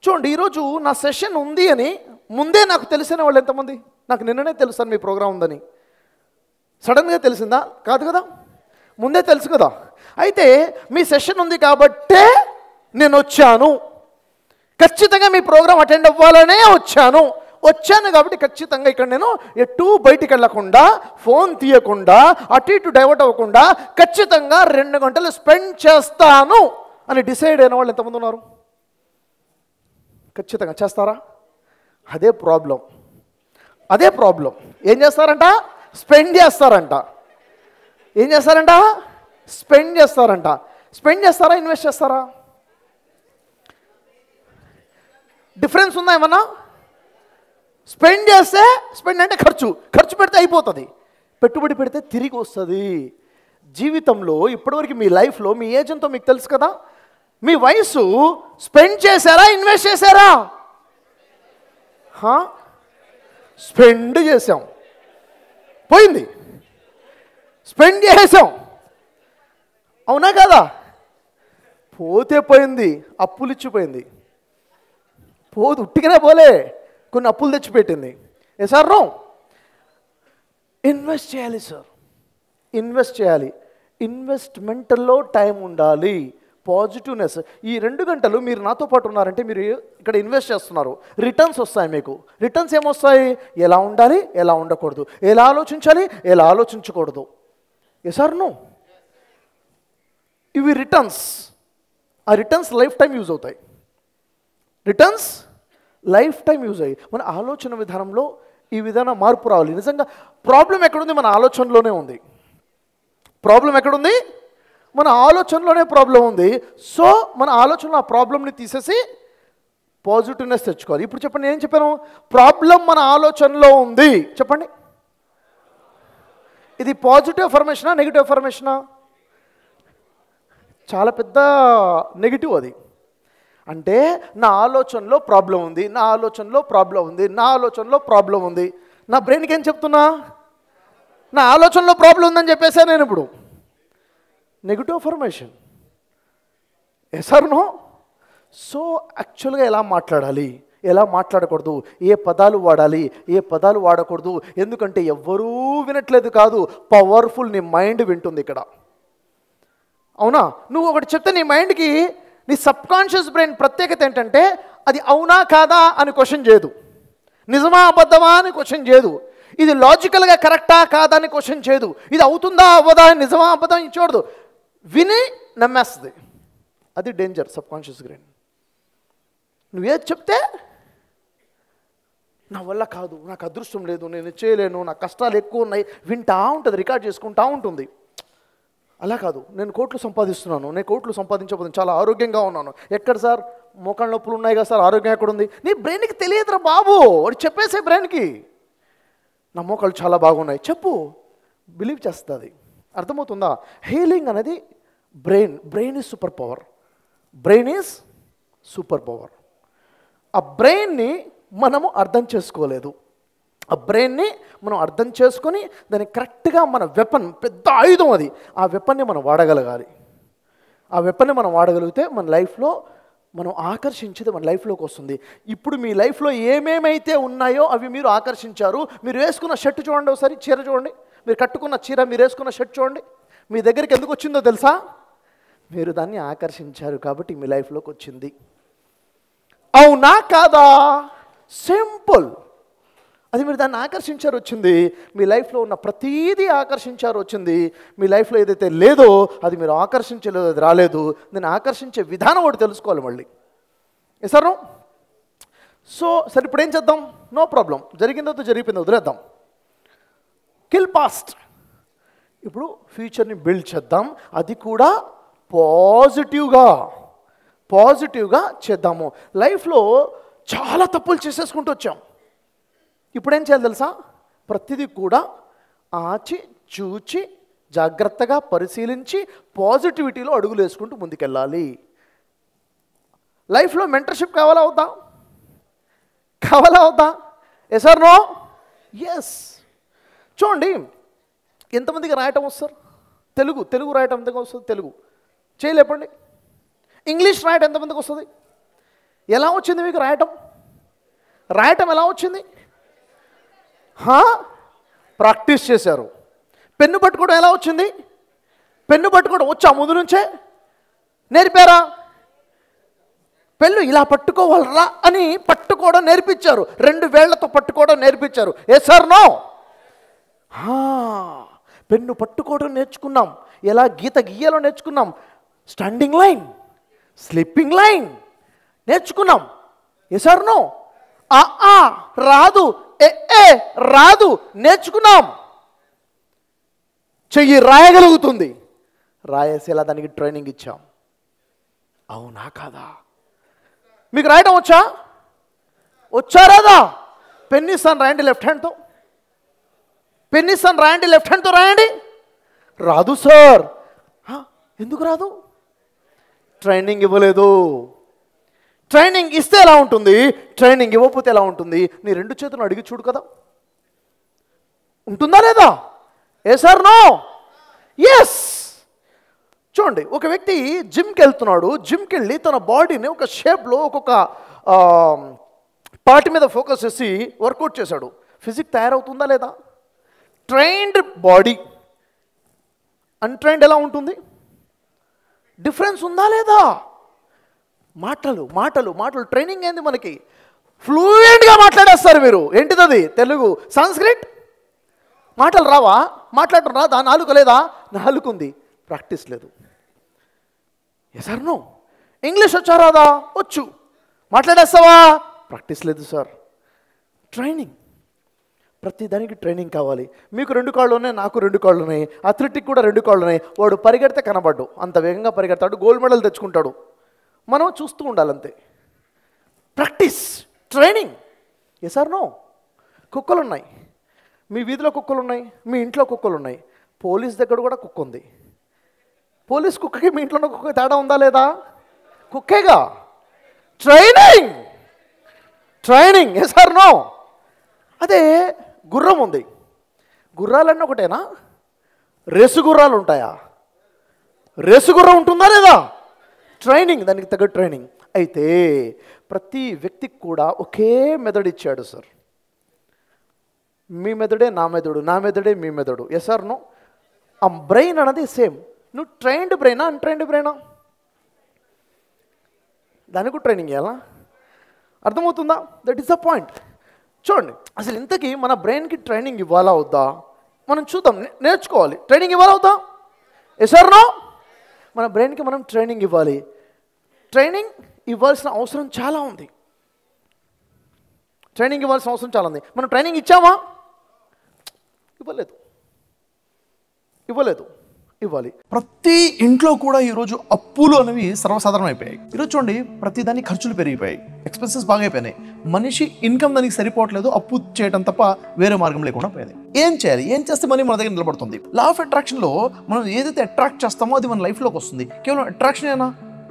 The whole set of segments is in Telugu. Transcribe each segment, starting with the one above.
చూడండి, ఈరోజు నా సెషన్ ఉంది అని ముందే నాకు తెలిసిన వాళ్ళు ఎంతమంది? నాకు నిన్ననే తెలుసాను మీ ప్రోగ్రాం ఉందని. సడన్గా తెలిసిందా? కాదు కదా, ముందే తెలుసు కదా. అయితే మీ సెషన్ ఉంది కాబట్టే నేను వచ్చాను. ఖచ్చితంగా మీ ప్రోగ్రాం అటెండ్ అవ్వాలనే వచ్చాను కాబట్టి ఖచ్చితంగా ఇక్కడ నేను ఎటు బయటికి వెళ్ళకుండా, ఫోన్ తీయకుండా, అటు ఇటు డైవర్ట్ అవ్వకుండా ఖచ్చితంగా 2 గంటలు స్పెండ్ చేస్తాను అని డిసైడ్ అయిన వాళ్ళు ఎంతమంది ఉన్నారు? ఖచ్చితంగా చేస్తారా? అదే ప్రాబ్లం. ఏం చేస్తారంట? స్పెండ్ చేస్తారంట. ఏం చేస్తారంట? స్పెండ్ చేస్తారా? ఇన్వెస్ట్ చేస్తారా? డిఫరెన్స్ ఉందా ఏమన్నా? స్పెండ్ అంటే ఖర్చు పెడితే అయిపోతుంది, పెట్టుబడి పెడితే తిరిగి వస్తుంది. జీవితంలో ఇప్పటివరకు మీ లైఫ్లో మీ ఏజ్ ఎంతో మీకు తెలుసు కదా. మీ వయసు స్పెండ్ చేశారా, ఇన్వెస్ట్ చేశారా? స్పెండ్ చేసాం, పోయింది. స్పెండ్ చేసాం, అవునా కదా? పోతే పోయింది, అప్పులు ఇచ్చిపోయింది. పోదు, ఉట్టిగానే పోలే, కొన్ని అప్పులు తెచ్చిపెట్టింది. ఏ సార్ నో, ఇన్వెస్ట్ చేయాలి సార్, ఇన్వెస్ట్ చేయాలి. ఇన్వెస్ట్మెంట్లో టైం ఉండాలి, పాజిటివ్నెస్. ఈ 2 గంటలు మీరు నాతో పాటు ఉన్నారంటే మీరు ఇక్కడ ఇన్వెస్ట్ చేస్తున్నారు. రిటర్న్స్ వస్తాయి మీకు. రిటర్న్స్ ఏమొస్తాయి? ఎలా ఉండాలి, ఎలా ఉండకూడదు, ఎలా ఆలోచించాలి, ఎలా ఆలోచించకూడదు. ఏ సార్ నో, ఇవి రిటర్న్స్. ఆ రిటర్న్స్ లైఫ్ టైం యూజ్ అవుతాయి. మన ఆలోచన విధానంలో ఈ విధానం మార్పు రావాలి. నిజంగా ప్రాబ్లం ఎక్కడుంది? మన ఆలోచనలోనే ఉంది. మన ఆలోచనలోనే ప్రాబ్లం ఉంది. సో మన ఆలోచనలో ఆ ప్రాబ్లంని తీసేసి పాజిటివ్నెస్ తెచ్చుకోవాలి. ఇప్పుడు చెప్పండి, నేను చెప్పాను ప్రాబ్లం మన ఆలోచనలో ఉంది. చెప్పండి, ఇది పాజిటివ్ అఫర్మేషనా, నెగిటివ్ అఫర్మేషనా? చాలా పెద్ద నెగిటివ్ అది. అంటే నా ఆలోచనలో ప్రాబ్లం ఉంది, నా బ్రెయిన్కి ఏం చెప్తున్నా? నా ఆలోచనలో ప్రాబ్లం ఉందని చెప్పేసా నేను. ఇప్పుడు negative affirmation. Yes or no? So యాక్చువల్గా ఎలా మాట్లాడాలి, ఎలా మాట్లాడకూడదు, ఏ పదాలు వాడాలి, ఏ పదాలు వాడకూడదు, ఎందుకంటే ఎవ్వరూ వినట్లేదు కాదు, పవర్ఫుల్ నీ మైండ్ వింటుంది ఇక్కడ. అవునా? నువ్వు ఒకటి చెప్తే నీ మైండ్కి, నీ సబ్కాన్షియస్ బ్రెయిన్ ప్రత్యేకత ఏంటంటే అది అవునా కాదా అని క్వశ్చన్ చేయదు, నిజమా అబద్ధమా అని క్వశ్చన్ చేయదు, ఇది లాజికల్గా కరెక్టా కాదా అని క్వశ్చన్ చేయదు, ఇది అవుతుందా అవ్వదా అని నిజమా అబద్ధం చూడదు, విని నమ్మేస్తుంది. అది డేంజర్ సబ్కాన్షియస్ బ్రెయిన్. నువ్వేది చెప్తే నా వల్ల కాదు, నాకు అదృష్టం లేదు, నేను చేయలేను, నా కష్టాలు ఎక్కువ ఉన్నాయి, వింటా ఉంటుంది, రికార్డ్ చేసుకుంటా ఉంటుంది. అలా కాదు, నేను కోట్లు సంపాదిస్తున్నాను, నేను కోట్లు సంపాదించబోతుంది, చాలా ఆరోగ్యంగా ఉన్నాను. ఎక్కడ సార్? మోకాళ్ళ నొప్పులు ఉన్నాయి కదా సార్, ఆరోగ్యం ఎక్కడుంది? నీ బ్రెయిన్కి తెలియదురా బాబు, వాడు చెప్పేసే బ్రెయిన్కి నా మోకాళ్ళు చాలా బాగున్నాయి చెప్పు, బిలీవ్ చేస్తుంది. అర్థమవుతుందా? హీలింగ్ అనేది బ్రెయిన్ ఈజ్ సూపర్ పవర్. ఆ బ్రెయిన్ని మనము అర్థం చేసుకోలేదు. ఆ బ్రెయిన్ని మనం అర్థం చేసుకొని దాన్ని కరెక్ట్గా మన వెపన్, పెద్ద ఆయుధం అది, ఆ వెపన్ని మనం వాడగలగాలి. ఆ వెపన్ని మనం వాడగలిగితే మన లైఫ్లో మనం ఆకర్షించేది మన లైఫ్లోకి వస్తుంది. ఇప్పుడు మీ లైఫ్లో ఏమేమైతే ఉన్నాయో అవి మీరు ఆకర్షించారు. మీరు వేసుకున్న షర్ట్ చూడండి, ఒకసారి చీర చూడండి, మీరు కట్టుకున్న చీర, మీరు వేసుకున్న షర్ట్ చూడండి, మీ దగ్గరికి ఎందుకు వచ్చిందో తెలుసా? మీరు దాన్ని ఆకర్షించారు కాబట్టి మీ లైఫ్లోకి వచ్చింది. అవునా కాదా? సింపుల్. అది మీరు దాన్ని ఆకర్షించారు వచ్చింది. మీ లైఫ్లో ఉన్న ప్రతీదీ ఆకర్షించారు వచ్చింది. మీ లైఫ్లో ఏదైతే లేదో అది మీరు ఆకర్షించలేదు, అది రాలేదు. దాన్ని ఆకర్షించే విధానం ఒకటి తెలుసుకోవాలి మళ్ళీ. సార్ సరే ఇప్పుడు ఏం చేద్దాం? నో ప్రాబ్లం, జరిగిందో జరిగిపోయిందో వదిలేద్దాం, కిల్ పాస్ట్. ఇప్పుడు ఫ్యూచర్ని బిల్డ్ చేద్దాం, అది కూడా పాజిటివ్గా చేద్దాము. లైఫ్లో చాలా తప్పులు చేసేసుకుంటూ వచ్చాం. ఇప్పుడేం చేయాలి తెలుసా? ప్రతిదీ కూడా ఆచి చూచి జాగ్రత్తగా పరిశీలించి పాజిటివిటీలో అడుగులు వేసుకుంటూ ముందుకెళ్ళాలి. లైఫ్లో మెంటర్షిప్ కావాలా వద్దా? Yes or no? ఎస్. చూడండి, ఎంతమందికి రాయటం వస్తారు? తెలుగు రాయటం ఎంతగా వస్తుంది? తెలుగు చేయలేపండి. ఇంగ్లీష్ రాయటం ఎంతమందికి వస్తుంది? ఎలా వచ్చింది మీకు రాయటం? రాయటం ఎలా వచ్చింది? ప్రాక్టీస్ చేశారు. పెన్ను పట్టుకోవడం ఎలా వచ్చింది? పెన్ను పట్టుకోవడం వచ్చా ముందు నుంచే? నేర్పారా? పెన్ను ఇలా పట్టుకోవాలరా అని పట్టుకోవడం నేర్పించారు. 2 వేళ్లతో పట్టుకోవడం నేర్పించారు. Yes or no? పెన్ను పట్టుకోవడం నేర్చుకున్నాం. ఎలా గీత గీయాలో నేర్చుకున్నాం. స్టాండింగ్ లైన్, స్లిప్పింగ్ లైన్ నేర్చుకున్నాం. Yes or no? రాదు, రాదు, నేర్చుకున్నాం. చెయ్యి రాయగలుగుతుంది, రాయేసేలా దానికి ట్రైనింగ్ ఇచ్చాం. అవునా కాదా? మీకు రాయడం వచ్చా? వచ్చా రాదా? పెన్ ఇస్తాను రాయండి లెఫ్ట్ హ్యాండ్తో. పెన్ ఇస్తాను రాయండి లెఫ్ట్ హ్యాండ్తో రాయండి. రాదు సార్. ఎందుకు రాదు? ట్రైనింగ్ ఇవ్వలేదు. ట్రైనింగ్ ఇస్తే ఎలా ఉంటుంది, ట్రైనింగ్ ఇవ్వకపోతే ఎలా ఉంటుంది? నీ 2 చేతులు అడిగి చూడు కదా, ఉంటుందా లేదా? Yes or no? ఎస్. చూడండి, ఒక వ్యక్తి జిమ్కి వెళ్తున్నాడు. జిమ్కి వెళ్ళి తన బాడీని ఒక షేప్లో ఒక్కొక్క పార్ట్ మీద ఫోకస్ చేసి వర్కౌట్ చేశాడు. ఫిజిక్ తయారవుతుందా లేదా? ట్రైన్డ్ బాడీ, అన్ట్రైన్డ్ ఎలా ఉంటుంది? డిఫరెన్స్ ఉందా లేదా? మాటలు మాటలు మాటలు. ట్రైనింగ్ ఏంది మనకి? ఫ్లూయెంట్గా మాట్లాడేస్తారు మీరు. ఏంటిది అది? తెలుగు, సంస్కృత్. మాటలు రావా? మాట్లాడటం రాదా? నాలుక లేదా? నాలుగుంది, ప్రాక్టీస్ లేదు. Yes or no? ఇంగ్లీష్ వచ్చా రాదా? వచ్చు. మాట్లాడేస్తావా? ప్రాక్టీస్ లేదు సార్. ట్రైనింగ్. ప్రతి దానికి ట్రైనింగ్ కావాలి. మీకు 2 కాళ్ళు ఉన్నాయి, నాకు 2 కాళ్ళు ఉన్నాయి. అథ్లెటిక్ కూడా 2 కాళ్ళు ఉన్నాయి. వాడు పరిగెడితే కనబడ్డు, అంత వేగంగా పరిగెడతాడు, గోల్డ్ మెడల్ తెచ్చుకుంటాడు. మనం చూస్తూ ఉండాలంతే. Practice, training. Yes or no? కుక్కలు ఉన్నాయి. మీ వీధిలో కుక్కలు ఉన్నాయి, మీ ఇంట్లో కుక్కలు ఉన్నాయి. పోలీస్ దగ్గర కూడా కుక్క ఉంది. పోలీస్ కుక్కకి మీ ఇంట్లో ఉన్న కుక్క తేడా ఉందా లేదా? కుక్కేగా. Training, training. Yes or no? అదే గుర్రం ఉంది. గుర్రాలన్నీ ఒకటేనా? రేసు గుర్రాలు ఉంటాయా? రేసు గుర్రం ఉంటుందా లేదా? ట్రైనింగ్, దానికి తగ్గ ట్రైనింగ్. అయితే ప్రతి వ్యక్తికి కూడా ఒకే మెథడ్ ఇచ్చాడు సార్. మీ మెథడే నా మెథడు, నా మెథడే మీ మెథడు. Yes or no? ఆ బ్రెయిన్ అన్నది సేమ్. నువ్వు ట్రైన్డ్ బ్రెయినా, అన్ట్రైన్డ్ బ్రెయినా? దానికి ట్రైనింగ్ ఇవ్వాలా? అర్థమవుతుందా? That is the point. చూడండి, అసలు ఇంతకీ మన బ్రెయిన్కి ట్రైనింగ్ ఇవ్వాలా వద్దా మనం చూద్దాం. నేర్చుకోవాలి. ట్రైనింగ్ ఇవ్వాలా వద్దా? Yes or no? మన బ్రెయిన్కి మనం ట్రైనింగ్ ఇవ్వాలి. ట్రైనింగ్ ఇవ్వాల్సిన అవసరం చాలా ఉంది. ట్రైనింగ్ ఇవ్వాల్సిన అవసరం చాలా ఉంది. మనం ట్రైనింగ్ ఇచ్చామా? ఇవ్వలేదు. ఇవ్వలేదు, ఇవ్వాలి. ప్రతి ఇంట్లో కూడా ఈరోజు అప్పులు అనేవి సర్వసాధారణం అయిపోయాయి. ఈరోజు చూడండి, ప్రతి దానికి ఖర్చులు పెరిగిపోయాయి, ఎక్స్పెన్సెస్ బాగా అయిపోయినాయి. మనిషి ఇన్కమ్ దానికి సరిపోవట్లేదు, అప్పు చేయడం తప్ప వేరే మార్గం లేకుండా పోయింది. ఏం చేయాలి? ఏం చేస్తే మనీ మన దగ్గర నిలబడుతుంది? లా ఆఫ్ అట్రాక్షన్లో మనం ఏదైతే అట్రాక్ట్ చేస్తామో అది మన లైఫ్లోకి వస్తుంది. కేవలం అట్రాక్షన్ ఏనా?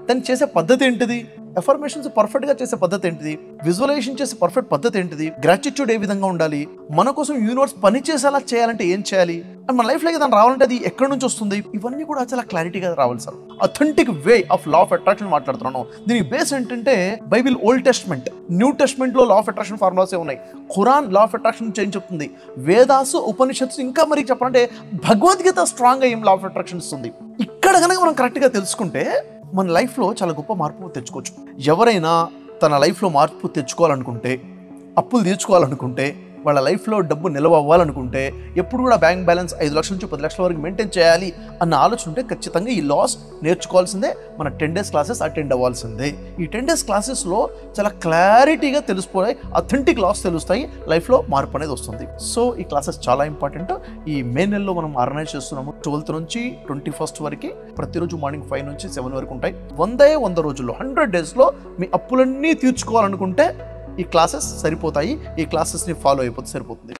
దాన్ని చేసే పద్ధతి ఏంటిది? ఎఫర్మేషన్స్ పర్ఫెక్ట్గా చేసే పద్ధతి ఏంటిది? విజువలైజేషన్ చేసే పర్ఫెక్ట్ పద్ధతి ఏంటిది? గ్రాటిట్యూడ్ ఏ విధంగా ఉండాలి? మన కోసం యూనివర్స్ పని చేసేలా చేయాలంటే ఏం చేయాలి? అండ్ మన లైఫ్లోకి దాన్ని రావాలంటే అది ఎక్కడి నుంచి వస్తుంది? ఇవన్నీ కూడా చాలా క్లారిటీగా రావాలి sir. Authentic way of law of attraction మాట్లాడుతున్నాను. దీని బేస్ ఏంటంటే బైబిల్, ఓల్డ్ టెస్ట్మెంట్, న్యూ టెస్ట్మెంట్లో లా ఆఫ్ అట్రాక్షన్ ఫార్ములాసే ఉన్నాయి. Quran law of attraction change చెప్తుంది. వేదాసు, ఉపనిషత్తు, ఇంకా మరి చెప్పాలంటే భగవద్గీత స్ట్రాంగ్గా ఏం లా ఆఫ్ అట్రాక్షన్ ఇస్తుంది. ఇక్కడ కనుక మనం కరెక్ట్గా తెలుసుకుంటే మన లైఫ్లో చాలా గొప్ప మార్పు తెచ్చుకోవచ్చు. ఎవరైనా తన లైఫ్లో మార్పు తెచ్చుకోవాలనుకుంటే, అప్పులు తీర్చుకోవాలనుకుంటే, వాళ్ళ లైఫ్లో డబ్బు నిల్వ అవ్వాలనుకుంటే, ఎప్పుడు కూడా బ్యాంక్ బ్యాలెన్స్ 5 లక్షల నుంచి 10 లక్షల వరకు మెయింటైన్ చేయాలి అన్న ఆలోచన ఉంటే ఖచ్చితంగా ఈ లాస్ నేర్చుకోవాల్సిందే. మన 10 days క్లాసెస్ అటెండ్ అవ్వాల్సిందే. ఈ 10 days క్లాసెస్లో చాలా క్లారిటీగా తెలిసిపోయి అథెంటిక్ లాస్ తెలుస్తాయి, లైఫ్లో మార్పు అనేది వస్తుంది. సో ఈ క్లాసెస్ చాలా ఇంపార్టెంట్. ఈ మే నెలలో మనం ఆర్గనైజ్ చేస్తున్నాము. 12th నుంచి 21st వరకు ప్రతిరోజు మార్నింగ్ 5 నుంచి 7 వరకు ఉంటాయి. 100 రోజుల్లో 100 daysలో మీ అప్పులన్నీ తీర్చుకోవాలనుకుంటే ఈ క్లాసెస్ సరిపోతాయి. ఈ క్లాసెస్ని ఫాలో అయిపోతే సరిపోతుంది.